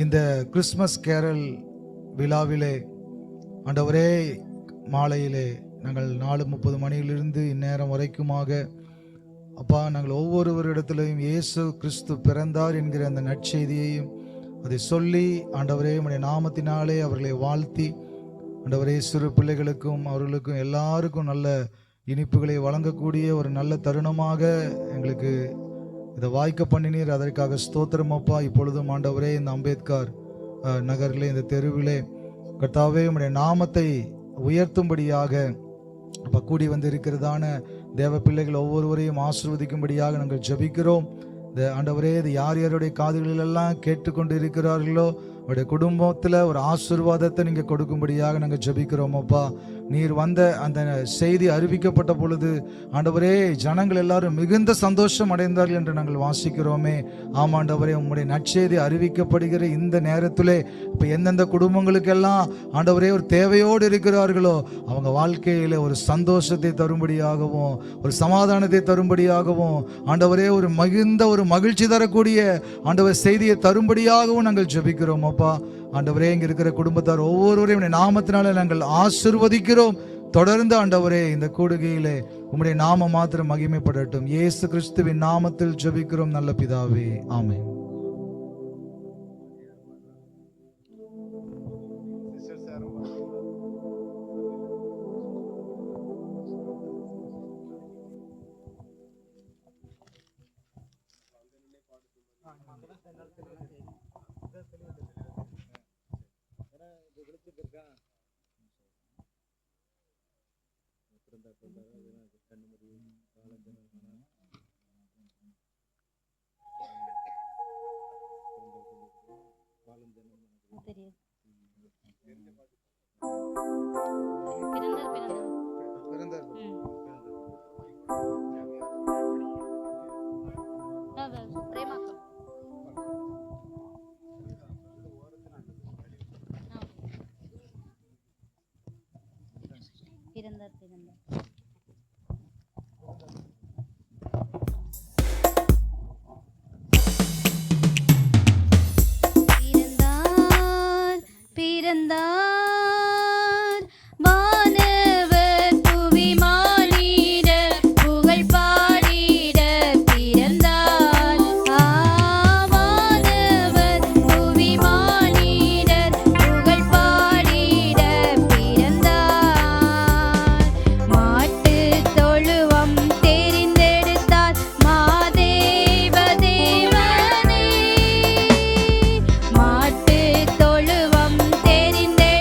இந்த Christmas carol விழாவிலே ஆண்டவரே மாலையிலே நாங்கள் 4:30 மணியிலிருந்து இந்நேரம் வரைக்குமாக அப்பா நாங்கள் ஒவ்வொருவரிடத்திலையும் இயேசு கிறிஸ்து பிறந்தார் என்கிற அந்த நற்செய்தியையும் அதை சொல்லி ஆண்டவரே உம்முடைய நாமத்தினாலே அவர்களை வாழ்த்தி ஆண்டவரே சிறு பிள்ளைகளுக்கும் அவர்களுக்கும் எல்லாருக்கும் நல்ல இனிப்புகளை வழங்கக்கூடிய ஒரு நல்ல தருணமாக எங்களுக்கு இதை வாய்க்க பண்ணினீர். அதற்காக ஸ்தோத்திரம் அப்பா. இப்பொழுதும் ஆண்டவரே இந்த அம்பேத்கர் நகரிலே இந்த தெருவிலே கர்த்தாவே உம்முடைய நாமத்தை உயர்த்தும்படியாக அப்போ கூடி வந்திருக்கிறதான தேவ பிள்ளைகள் ஒவ்வொருவரையும் ஆசீர்வதிக்கும்படியாக நாங்கள் ஜெபிக்கிறோம். இந்த ஆண்டவரே இது யார் யாருடைய காதுகளிலெல்லாம் கேட்டுக்கொண்டு இருக்கிறார்களோ அவருடைய குடும்பத்தில் ஒரு ஆசீர்வாதத்தை நீங்கள் கொடுக்கும்படியாக நாங்கள் ஜெபிக்கிறோம் அப்பா. நீர் வந்த அந்த செய்தி அறிவிக்கப்பட்ட பொழுது ஆண்டவரே ஜனங்கள் எல்லாரும் மிகுந்த சந்தோஷம் அடைந்தார்கள் என்று நாங்கள் வாசிக்கிறோமே. ஆமாண்டவரே உம்முடைய நற்செய்தி அறிவிக்கப்படுகிற இந்த நேரத்திலே இப்போ எந்தெந்த குடும்பங்களுக்கெல்லாம் ஆண்டவரே ஒரு தேவையோடு இருக்கிறார்களோ அவங்க வாழ்க்கையில் ஒரு சந்தோஷத்தை தரும்படியாகவும் ஒரு சமாதானத்தை தரும்படியாகவும் ஆண்டவரே ஒரு மிகுந்த ஒரு மகிழ்ச்சி தரக்கூடிய ஆண்டவர் செய்தியை தரும்படியாகவும் நாங்கள் ஜெபிக்கிறோம் அப்பா. ஆண்டவரே இங்க இருக்கிற குடும்பத்தார் ஒவ்வொருவரையும் நாமத்தினால நாங்கள் ஆசீர்வதிக்கிறோம். தொடர்ந்து ஆண்டவரே இந்த கூடுகையிலே உம்முடைய நாம மாத்திரம் மகிமைப்படட்டும். இயேசு கிறிஸ்துவின் நாமத்தில் ஜெபிக்கிறோம் நல்ல பிதாவே, ஆமென். மாட்டு தொழுவம் தெரிந்தே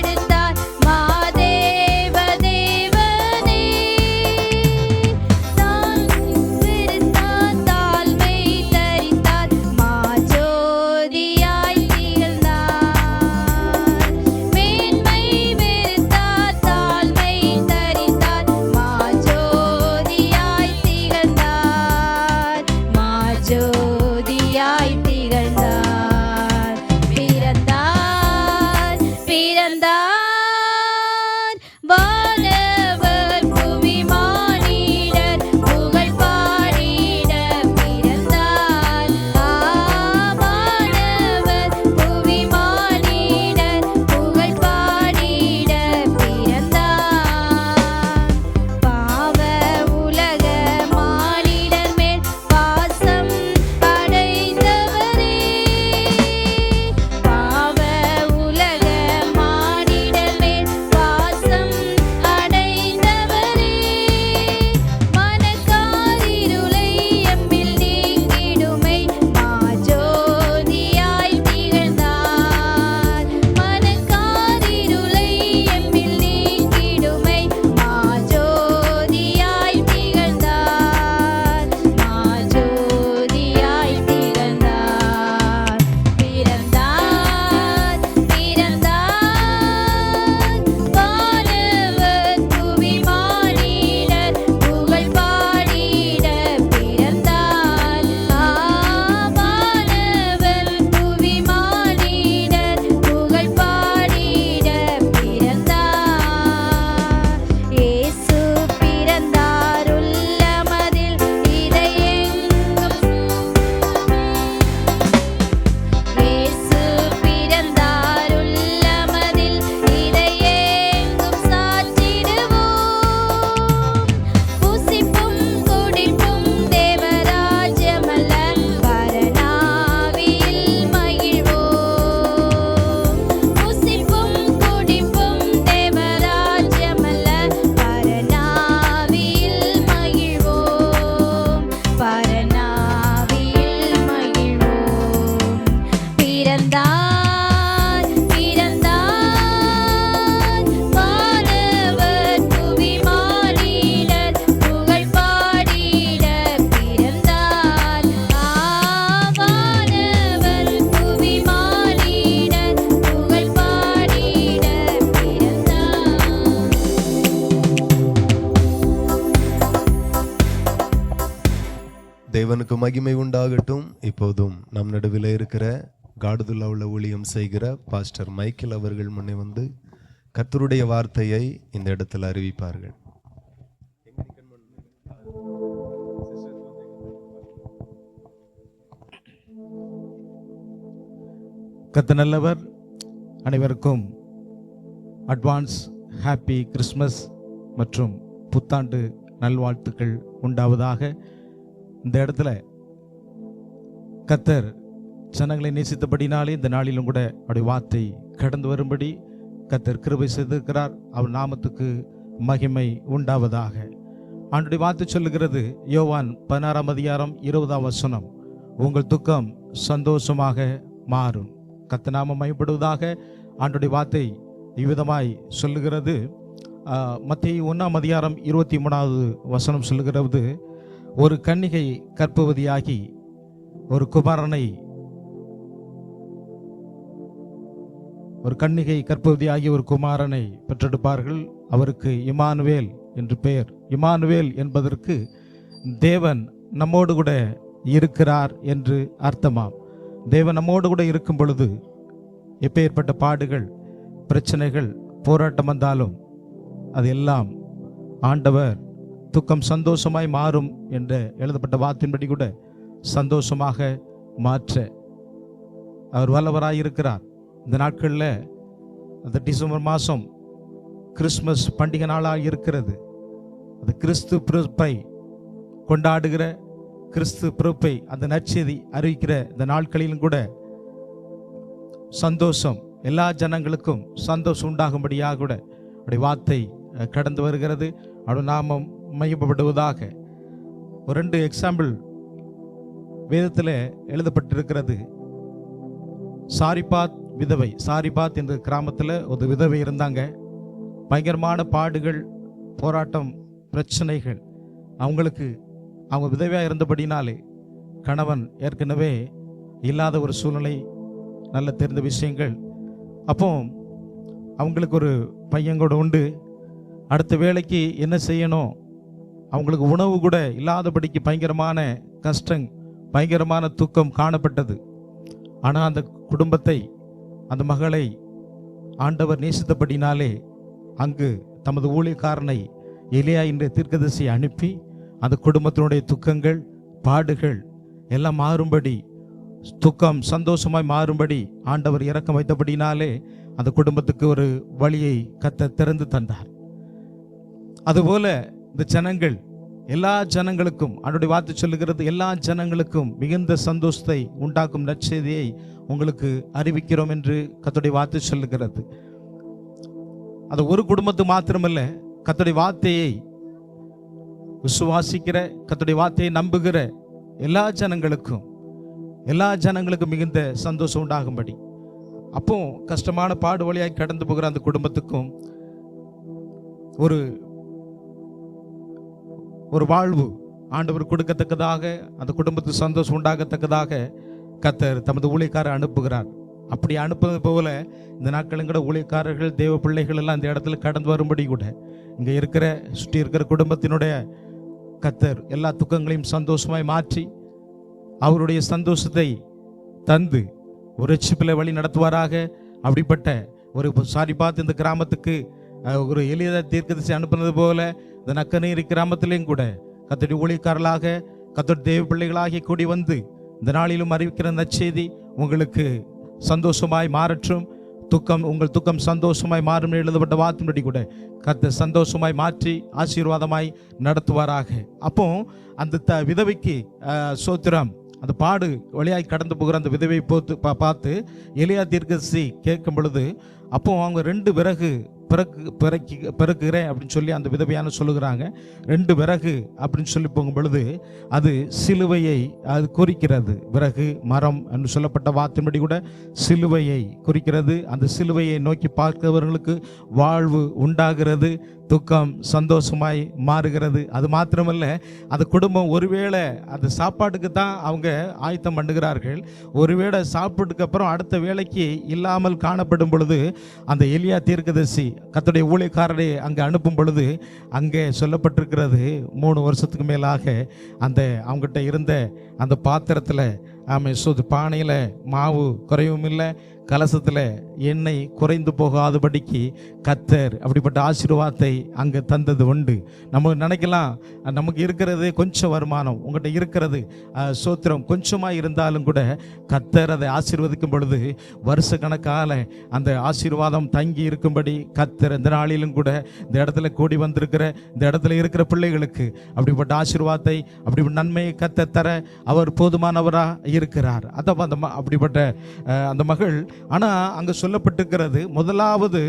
தேவனுக்கு மகிமை உண்டாகட்டும். இப்போதும் நம் நடுவில் இருக்கிற காடுதுல்லாவுள்ள ஊழியம் செய்கிற பாஸ்டர் மைக்கேல் அவர்கள் முன்னே வந்து கர்த்தருடைய வார்த்தையை இந்த இடத்தில் அறிவிப்பார்கள். கர்த்தர் நல்லவர். அனைவருக்கும் அட்வான்ஸ் ஹாப்பி கிறிஸ்மஸ் மற்றும் புத்தாண்டு நல்வாழ்த்துக்கள் உண்டாவதாக. இந்த இடத்துல கர்த்தர் ஜனங்களை நேசித்தபடினாலே இந்த நாளிலும் கூட அவருடைய வார்த்தை கடந்து வரும்படி கர்த்தர் கிருபை செய்திருக்கிறார். அவர் நாமத்துக்கு மகிமை உண்டாவதாக. ஆண்டுடைய வார்த்தை சொல்லுகிறது, யோவான் 16ஆம் அதிகாரம் 20ஆம் வசனம், உங்கள் துக்கம் சந்தோஷமாக மாறும். கர்த்தர் நாமம் மகிமைப்படுவதாக. ஆண்டுடைய வார்த்தை இவ்விதமாய் சொல்லுகிறது. மத்தேயு 1ஆம் அதிகாரம் 23ஆவது வசனம் சொல்லுகிறது, ஒரு கன்னிகை கர்ப்பவதியாகி ஒரு குமாரனை பெற்றெடுப்பார்கள். அவருக்கு இம்மானுவேல் என்று பெயர். இம்மானுவேல் என்பதற்கு தேவன் நம்மோடு கூட இருக்கிறார் என்று அர்த்தமாம். தேவன் நம்மோடு கூட இருக்கும் பொழுது எப்பேற்பட்ட பாடுகள், பிரச்சனைகள், போராட்டம் வந்தாலும் அதெல்லாம் ஆண்டவர் துக்கம் சந்தோஷமாய் மாறும் என்ற எழுதப்பட்ட வார்த்தையின்படி கூட சந்தோஷமாக மாற்ற அவர் வல்லவராயிருக்கிறார். இந்த நாட்களில் அந்த டிசம்பர் மாதம் கிறிஸ்மஸ் பண்டிகை நாளாக இருக்கிறது. அது கிறிஸ்து பிறப்பை கொண்டாடுகிற, கிறிஸ்து பிறப்பை அந்த நற்செய்தி அறிவிக்கிற இந்த நாட்களிலும் கூட சந்தோஷம், எல்லா ஜனங்களுக்கும் சந்தோஷம் உண்டாகும்படியாக கூட அவருடைய வார்த்தை கடந்து வருகிறது. அவருடைய நாமம் மையப்படுவதாக. ஒரு 2 எக்ஸாம்பிள் வேதத்தில் எழுதப்பட்டிருக்கிறது. சாரிபாத் விதவை. சாரிபாத் என்ற கிராமத்தில் ஒரு விதவை இருந்தாங்க. பயங்கரமான பாடுகள், போராட்டம், பிரச்சனைகள். அவங்க விதவையாக இருந்தபடினாலே கணவன் ஏற்கனவே இல்லாத ஒரு சூழ்நிலை, நல்ல தெரிந்த விஷயங்கள். அப்போ அவங்களுக்கு ஒரு பையன் கூட உண்டு. அடுத்த வேலைக்கு என்ன செய்யணும், அவங்களுக்கு உணவு கூட இல்லாதபடிக்கு பயங்கரமான கஷ்டம், பயங்கரமான துக்கம் காணப்பட்டது. ஆனால் அந்த குடும்பத்தை, அந்த மகளை ஆண்டவர் நேசித்தபடினாலே அங்கு தமது ஊழியக்காரனை எலியா என்ற தீர்க்கதரிசியை அனுப்பி அந்த குடும்பத்தினுடைய துக்கங்கள், பாடுகள் எல்லாம் மாறும்படி, துக்கம் சந்தோஷமாய் மாறும்படி ஆண்டவர் இரக்கம் வைத்தபடினாலே அந்த குடும்பத்துக்கு ஒரு வழியை கர்த்தர் திறந்து தந்தார். அதுபோல இந்த ஜனங்கள், எல்லா ஜனங்களுக்கும் அவருடைய வார்த்தை சொல்லுகிறது, எல்லா ஜனங்களுக்கும் மிகுந்த சந்தோஷத்தை உண்டாக்கும் நற்செய்தியை உங்களுக்கு அறிவிக்கிறோம் என்று கர்த்தருடைய வார்த்தை சொல்லுகிறது. அது ஒரு குடும்பத்துக்கு மாத்திரமல்ல, கர்த்தருடைய வார்த்தையை விசுவாசிக்கிற, கர்த்தருடைய வார்த்தையை நம்புகிற எல்லா ஜனங்களுக்கும் மிகுந்த சந்தோஷம் உண்டாகும்படி. அப்போ கஷ்டமான பாடு வழியாய் கடந்து போகிற அந்த குடும்பத்துக்கும் ஒரு வாழ்வு ஆண்டவர் கொடுக்கத்தக்கதாக, அந்த குடும்பத்துக்கு சந்தோஷம் உண்டாகத்தக்கதாக கர்த்தர் தமது ஊழியக்காரர் அனுப்புகிறார். அப்படி அனுப்புவது போல இந்த நாட்களும் கூட ஊழியக்காரர்கள், தேவ பிள்ளைகள் எல்லாம் இந்த இடத்துல கடந்து வரும்படி கூட இங்கே இருக்கிற, சுற்றி இருக்கிற குடும்பத்தினுடைய கர்த்தர் எல்லா துக்கங்களையும் சந்தோஷமாய் மாற்றி அவருடைய சந்தோஷத்தை தந்து ஒரு ரட்சிப்பில் வழி நடத்துவாராக. அப்படிப்பட்ட ஒரு சாரிபாத் இந்த கிராமத்துக்கு ஒரு எளிய தீர்க்கதரிசி அனுப்புனது போல இந்த நக்கநீர் கிராமத்திலையும் கூட கர்த்தருடைய ஊழியக்காரர்களாக, கர்த்தருடைய தேவ பிள்ளைகளாகி கூடி வந்து இந்த நாளிலும் அறிவிக்கிற நற்செய்தி உங்களுக்கு சந்தோஷமாய் மாறற்றும். உங்கள் துக்கம் சந்தோஷமாய் மாறும் எழுதப்பட்ட வார்த்தையின்படி கூட கர்த்தர் சந்தோஷமாய் மாற்றி ஆசீர்வாதமாய் நடத்துவாராக. அப்போ அந்த விதவைக்கு சோத்திரம், அந்த பாடு வழியாய் கடந்து போகிற அந்த விதவை பார்த்து எலியா தீர்க்கதரிசி கேட்கும் பொழுது, அப்போ அவங்க 2 விறகு பிறக்குகிறேன் அப்படின்னு சொல்லி அந்த விதவையான சொல்லுகிறாங்க. 2 விறகு அப்படின்னு சொல்லி போகும் பொழுது அது சிலுவையை அது குறிக்கிறது. விறகு மரம் என்று சொல்லப்பட்ட வார்த்தையின்படி கூட சிலுவையை குறிக்கிறது. அந்த சிலுவையை நோக்கி பார்க்கிறவர்களுக்கு வாழ்வு உண்டாகிறது, துக்கம் சந்தோஷமாய் மாறுகிறது. அது மாத்திரமல்ல, அந்த குடும்பம் ஒருவேளை அந்த சாப்பாட்டுக்கு தான் அவங்க ஆயத்தம் பண்ணுகிறார்கள். ஒருவேளை சாப்பிட்டதுக்கு அப்புறம் அடுத்த வேலைக்கு இல்லாமல் காணப்படும் பொழுது அந்த எலியா தீர்க்கதரிசி கர்த்தருடைய ஊழியக்காரரை அங்கே அனுப்பும் பொழுது அங்கே சொல்லப்பட்டிருக்கிறது 3 வருஷத்துக்கு மேலாக அந்த அவங்ககிட்ட இருந்த அந்த பாத்திரத்தில் பானையில் மாவு குறைவும் இல்லை, கலசத்தில் எண்ணெய் குறைந்து போகாதபடிக்கு கர்த்தர் அப்படிப்பட்ட ஆசீர்வாதத்தை அங்கே தந்தது உண்டு. நம்ம நினைக்கலாம் நமக்கு இருக்கிறது கொஞ்சம் வருமானம், உங்கள்கிட்ட இருக்கிறது சோத்திரம் கொஞ்சமாக இருந்தாலும் கூட கர்த்தர் அதை ஆசீர்வதிக்கும் பொழுது வருஷ கணக்கால அந்த ஆசீர்வாதம் தங்கி இருக்கும்படி கர்த்தர் இந்த நாளிலும் கூட இந்த இடத்துல கூடி வந்திருக்கிற இந்த இடத்துல இருக்கிற பிள்ளைகளுக்கு அப்படிப்பட்ட ஆசீர்வாதத்தை அப்படிப்பட்ட நன்மையை கர்த்தர் தர அவர் போதுமானவராக இருக்கிறார். அதான் அப்படிப்பட்ட அந்த மகள். ஆனால் அங்கே சொல்லப்பட்டிருக்கிறது, முதலாவது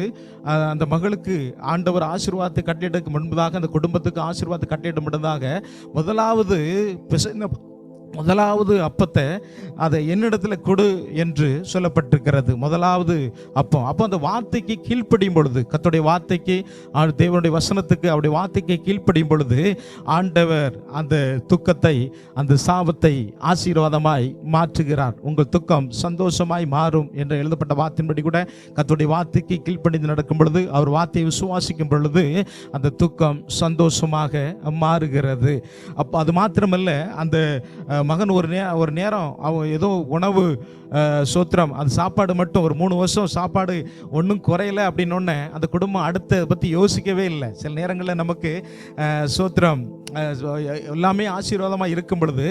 அந்த மகளுக்கு ஆண்டவர் ஆசீர்வாதத்தை கட்டிடக்கு முன்பதாக, அந்த குடும்பத்துக்கு ஆசீர்வாதத்தை கட்டிட முன்பதாக முதலாவது அப்பத்தை அதை என்னிடத்துல கொடு என்று சொல்லப்பட்டிருக்கிறது. முதலாவது அப்போ அந்த வார்த்தைக்கு கீழ்ப்படியும் பொழுது, கர்த்தருடைய வார்த்தைக்கு, தேவனுடைய வசனத்துக்கு, அவருடைய வார்த்தைக்கு கீழ்ப்படியும் பொழுது ஆண்டவர் அந்த துக்கத்தை, அந்த சாபத்தை ஆசீர்வாதமாய் மாற்றுகிறார். உங்கள் துக்கம் சந்தோஷமாய் மாறும் என்று எழுதப்பட்ட வார்த்தையின்படி கூட கர்த்தருடைய வார்த்தைக்கு கீழ்ப்படிந்து நடக்கும் பொழுது, அவர் வார்த்தையை விசுவாசிக்கும் பொழுது அந்த துக்கம் சந்தோஷமாக மாறுகிறது. அப்போ அது மாத்திரமல்ல, அந்த மகன் ஒரு நேரம் அவன் ஏதோ உணவு சோத்திரம் அந்த சாப்பாடு மட்டும் ஒரு 3 வருஷம் சாப்பாடு ஒன்றும் குறையலை அப்படின்னொன்னே அந்த குடும்பம் அடுத்த பற்றி யோசிக்கவே இல்லை. சில நேரங்களில் நமக்கு சோத்திரம் எல்லாமே ஆசீர்வாதமாக இருக்கும் பொழுது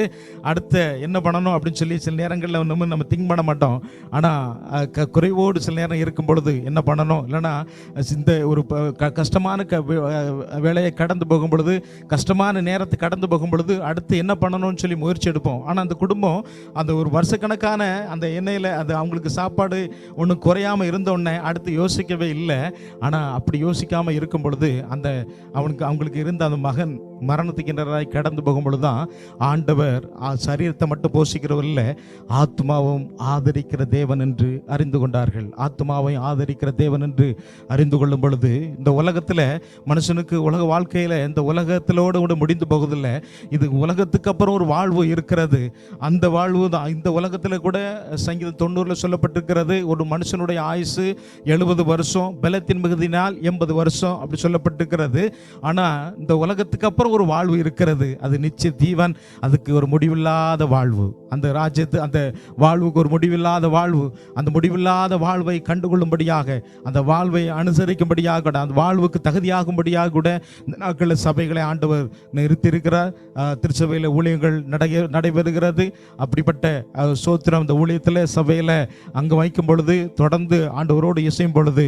அடுத்த என்ன பண்ணணும் அப்படின்னு சொல்லி சில நேரங்களில் நம்ம திங்க் பண்ண மாட்டோம். ஆனால் குறைவோடு சில நேரம் இருக்கும் பொழுது என்ன பண்ணணும், இல்லைன்னா இந்த ஒரு கஷ்டமான வேலையை கடந்து போகும் பொழுது, கஷ்டமான நேரத்தை கடந்து போகும் பொழுது அடுத்து என்ன பண்ணணும்னு சொல்லி முயற்சி எடுப்போம். ஆனால் அந்த குடும்பம் அந்த ஒரு வருஷக்கணக்கான அந்த எண்ணெயில் அது அவங்களுக்கு சாப்பாடு ஒன்றும் குறையாமல் இருந்தோடனே அடுத்து யோசிக்கவே இல்லை. ஆனால் அப்படி யோசிக்காமல் இருக்கும் பொழுது அவங்களுக்கு இருந்த அந்த மகன் மரணத்துக்கின்றராய் கடந்து போகும் பொழுதுதான் ஆண்டவர் சரீரத்தை மட்டும் போஷிக்கிறவர் இல்லை, ஆத்மாவும் ஆதரிக்கிற தேவன் என்று அறிந்து கொண்டார்கள். ஆத்மாவை ஆதரிக்கிற தேவன் என்று அறிந்து கொள்ளும் பொழுது இந்த உலகத்தில் மனுஷனுக்கு உலக வாழ்க்கையில் இந்த உலகத்திலோடு கூட முடிந்து போவதில்லை. இது உலகத்துக்கு அப்புறம் ஒரு வாழ்வு இருக்கிறது. அந்த வாழ்வு தான் இந்த உலகத்தில் கூட சங்கீதம் 90 சொல்லப்பட்டிருக்கிறது, ஒரு மனுஷனுடைய ஆயுசு 70 வருஷம், பலத்தின் மிகுதினால் 80 வருஷம் அப்படி சொல்லப்பட்டிருக்கிறது. ஆனால் இந்த உலகத்துக்கு அப்புறம் ஒரு வாழ்வு இருக்கிறது, அது நிச்சய ஜீவன், அதுக்கு ஒரு முடிவில்லாத வாழ்வு. அந்த ராஜ்யத்து அந்த வாழ்வுக்கு ஒரு முடிவில்லாத வாழ்வு. அந்த முடிவில்லாத வாழ்வை கண்டுகொள்ளும்படியாக, அந்த வாழ்வை அனுசரிக்கும்படியாக, அந்த வாழ்வுக்கு தகுதியாகும்படியாக கூட இந்த நாட்களில் சபைகளை ஆண்டவர் நிறுத்தியிருக்கிறார். திருச்சபையில் ஊழியங்கள் நடைபெறுகிறது. அப்படிப்பட்ட சோத்திரம் இந்த ஊழியத்தில் சபையில் அங்கே வைக்கும் பொழுது, தொடர்ந்து ஆண்டவரோடு இசையும் பொழுது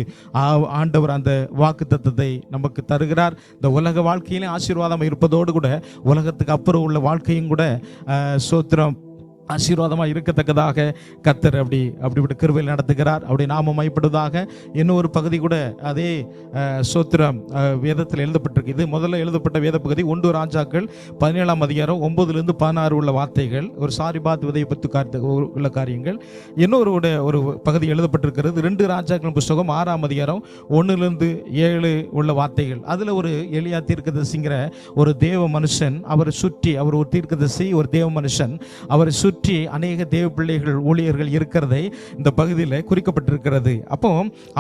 ஆண்டவர் அந்த வாக்குத்தத்தத்தை நமக்கு தருகிறார். இந்த உலக வாழ்க்கையிலே ஆசீர்வாதம் இருப்பதோடு கூட உலகத்துக்கு அப்புறம் உள்ள வாழ்க்கையும் கூட சோத்திரம் ஆசீர்வாதமாக இருக்கத்தக்கதாக கர்த்தர் அப்படிப்பட்ட கிருபையில் நடத்துகிறார். அப்படி நாம மைப்படுவதாக. இன்னொரு பகுதி கூட அதே சோத்திரம் வேதத்தில் எழுதப்பட்டிருக்கு. இது முதல்ல எழுதப்பட்ட வேத பகுதி 1 ராஜாக்கள் 17ஆம் அதிகாரம் 9-16 உள்ள வார்த்தைகள், ஒரு சாரிபாத் விதையை பற்றி உள்ள காரியங்கள். இன்னொரு ஒரு பகுதி எழுதப்பட்டிருக்கிறது 2 ராஜாக்கள் புஸ்தகம் 6ஆம் அதிகாரம் 1-7 உள்ள வார்த்தைகள். அதில் ஒரு எலியா தீர்க்கதரிசிங்கிற ஒரு தேவ மனுஷன், அவரை சுற்றி, அவர் ஒரு தீர்க்கதரிசி, ஒரு தேவ மனுஷன், அவரை சுற்றி அநேக தேவ பிள்ளைகள் ஊழியர்கள் இருக்கிறதை இந்த பகுதியில் குறிக்கப்பட்டிருக்கிறது. அப்போ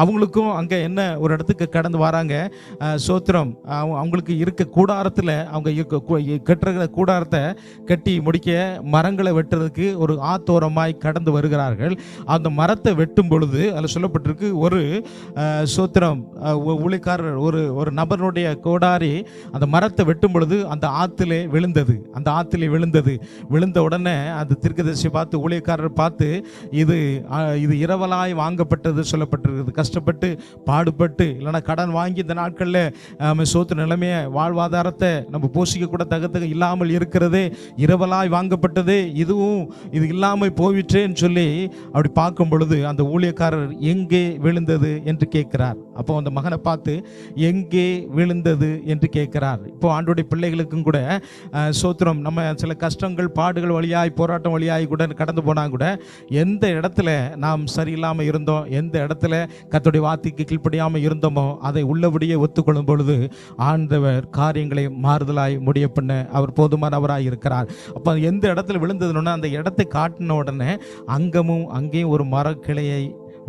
அவங்களுக்கும் அங்கே என்ன ஒரு இடத்துக்கு கடந்து வராங்க, சோத்திரம் அவங்களுக்கு இருக்க கூடாரத்தில், அவங்க கட்டுற கூடாரத்தை கட்டி முடிக்க மரங்களை வெட்டுறதுக்கு ஒரு ஆத்தோரமாய் கடந்து வருகிறார்கள். அந்த மரத்தை வெட்டும் பொழுது அதில் சொல்லப்பட்டிருக்கு, ஒரு சோத்திரம் ஊழியக்காரர் ஒரு நபருடைய கோடாரி அந்த மரத்தை வெட்டும் பொழுது அந்த ஆற்றிலே விழுந்தது. அந்த ஆற்றிலே விழுந்த உடனே அது தீர்க்கதரிசியை பார்த்து, ஊழியக்காரர் பார்த்து, இது இரவலாய் வாங்கப்பட்டது சொல்லப்பட்டிருக்குது. கஷ்டப்பட்டு பாடுபட்டு இல்லைன்னா கடன் வாங்கி இந்த நாட்களில் சோத்து நிலைமையை வாழ்வாதாரத்தை நம்ம போஷிக்க கூட தகத்தக இல்லாமல் இருக்கிறதே, இரவலாய் வாங்கப்பட்டதே, இது இல்லாமல் போயிற்றேன்னு சொல்லி அப்படி பார்க்கும் பொழுது அந்த ஊழியக்காரர் எங்கே விழுந்தது என்று கேட்கிறார். அப்போ அந்த மகனை பார்த்து எங்கே விழுந்தது என்று கேட்கிறார். இப்போ ஆண்டோடைய பிள்ளைகளுக்கும் கூட சோத்திரம், நம்ம சில கஷ்டங்கள் பாடுகள் வழியாய் போராட்டம் வழியாய் கூட கடந்து போனால் கூட எந்த இடத்துல நாம் சரியில்லாமல் இருந்தோம், எந்த இடத்துல கர்த்தருடைய வார்த்தைக்கு கீழ்ப்படியாமல் இருந்தோமோ அதை உள்ளபடியே ஒத்துக்கொள்ளும் பொழுது ஆண்டவர் காரியங்களை மாறுதலாய் முடிய பண்ண அவர் போதுமானவராய் இருக்கிறார். அப்போ எந்த இடத்துல விழுந்ததுன்னா அந்த இடத்தை காட்டின உடனே அங்கேயும் ஒரு மரக்கிளையை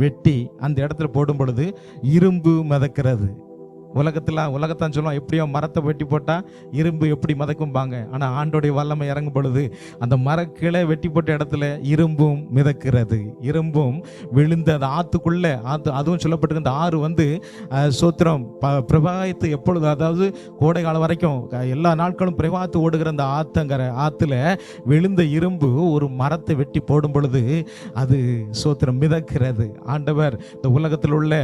வெட்டி அந்த இடத்துல போடும் பொழுது இரும்பு மிதக்கிறது. உலகத்தான் சொல்லுவோம், எப்படியோ மரத்தை வெட்டி போட்டால் இரும்பு எப்படி மதக்கும்பாங்க. ஆனால் ஆண்டோடைய வல்லமை இறங்கும் பொழுது அந்த மரக்கிளை வெட்டி போட்ட இடத்துல இரும்பும் மிதக்கிறது. இரும்பும் விழுந்த அந்த ஆற்றுக்குள்ளே, அதுவும் சொல்லப்பட்டிருக்கு, அந்த ஆறு சோத்திரம் பிரவாகத்து எப்பொழுது, அதாவது கோடை காலம் வரைக்கும் எல்லா நாட்களும் பிரவாகத்து ஓடுகிற அந்த ஆற்றுல விழுந்த இரும்பு ஒரு மரத்தை வெட்டி போடும் பொழுது அது சோத்திரம் மிதக்கிறது. ஆண்டவர் இந்த உலகத்தில் உள்ள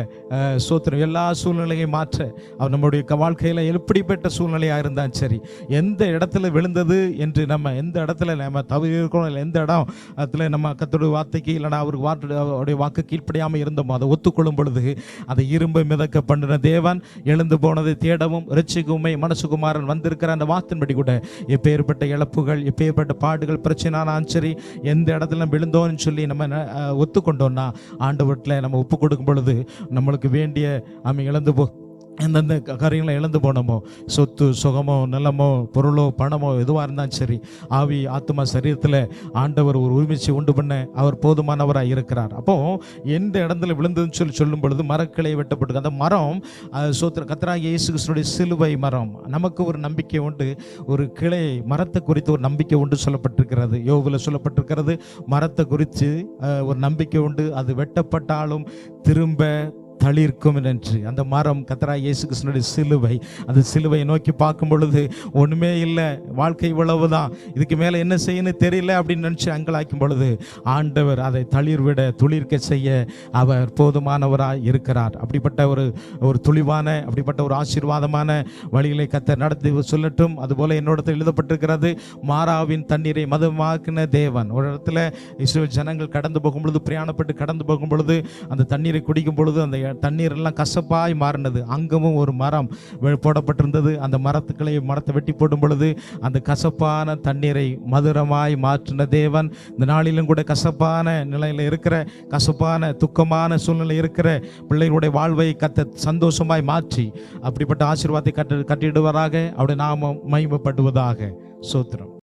சோத்திரம் எல்லா சூழ்நிலையை மாற்ற அவர் நம்முடைய வாழ்க்கையில் எப்படிப்பட்ட சூழ்நிலையாக இருந்தாலும் சரி, எந்த இடத்துல விழுந்தது என்று நம்ம எந்த இடத்துல நம்ம தவறி இருக்கணும், இல்லை எந்த இடத்துல நம்ம கர்த்தருடைய வார்த்தைக்கு இல்லைனா அவருடைய வாக்கு கீழ்ப்படியாமல் இருந்தோமோ அதை ஒத்துக்கொள்ளும் பொழுது அதை இரும்பை மிதக்க பண்ணின தேவன் எழுந்து போனதை தேடவும் இரட்சிக்குமே மனசுகுமாரன் வந்திருக்கிற அந்த வார்த்தையின்படி கூட எப்பேற்பட்ட இழப்புகள், எப்பேற்பட்ட பாடுகள், பிரச்சனைனாலும் சரி, எந்த இடத்துல விழுந்தோன்னு சொல்லி நம்ம ஒத்துக்கொண்டோம்னா ஆண்டவர்கிட்ட நம்ம ஒப்பு கொடுக்கும் பொழுது நம்மளுக்கு வேண்டிய இழந்து எந்தெந்த காரியங்களை இழந்து போனோமோ, சொத்து சுகமோ நிலமோ பொருளோ பணமோ எதுவாக இருந்தாலும் சரி, ஆவி ஆத்மா சரீரத்தில் ஆண்டவர் ஒரு உரிமையை உண்டு பண்ண அவர் போதுமானவராக இருக்கிறார். அப்போ எந்த இடத்துல விழுந்ததுன்னு சொல்லும் பொழுது மரக்கிளை வெட்டப்பட்டு அந்த மரம் சோத்திர கர்த்தராகிய இயேசு கிறிஸ்துவினுடைய சிலுவை மரம். நமக்கு ஒரு நம்பிக்கை உண்டு, ஒரு கிளை மரத்தை குறித்து ஒரு நம்பிக்கை உண்டு சொல்லப்பட்டிருக்கிறது. யோபுல சொல்லப்பட்டிருக்கிறது, மரத்தை குறித்து ஒரு நம்பிக்கை உண்டு, அது வெட்டப்பட்டாலும் திரும்ப தளிர்க்கும் என்று. அந்த மரம் கர்த்தராகிய இயேசு கிறிஸ்துவினுடைய சிலுவை. அந்த சிலுவையை நோக்கி பார்க்கும் பொழுது ஒன்றுமே இல்லை, வாழ்க்கை இவ்வளவுதான், இதுக்கு மேலே என்ன செய்யணும் தெரியல அப்படின்னு நினச்சி அங்கலாக்கும் பொழுது ஆண்டவர் அதை தளிர்விட துளிர்க்க செய்ய அவர் போதுமானவராக இருக்கிறார். அப்படிப்பட்ட ஒரு துளிவான அப்படிப்பட்ட ஒரு ஆசீர்வாதமான வழிகளை கர்த்தர் நடத்தி சொல்லட்டும். அதுபோல் என்னோடத்தில் எழுதப்பட்டிருக்கிறது, மாறாவின் தண்ணீரை மதுமாக்கின தேவன். ஒரு இடத்துல இஸ்ரவேல் ஜனங்கள் கடந்து போகும் பொழுது, பிரயாணப்பட்டு கடந்து போகும் பொழுது அந்த தண்ணீரை குடிக்கும் பொழுது அந்த தண்ணீர் எல்லாம் கசப்பாய் மாறினது. அங்கமும் ஒரு மரம் போடப்பட்டிருந்தது. அந்த மரத்தை வெட்டி போடும் பொழுது அந்த கசப்பான தண்ணீரை மதுரமாய் மாற்றின தேவன் இந்த நாளிலும் கூட கசப்பான நிலையில் இருக்கிற, கசப்பான துக்கமான சூழ்நிலை இருக்கிற பிள்ளைகளுடைய வாழ்வை சந்தோஷமாய் மாற்றி அப்படிப்பட்ட ஆசீர்வாதத்தை கட்டிடுவராக, அவருடைய நாமம் மகிமைப்படுவதாக. ஸ்தோத்திரம்.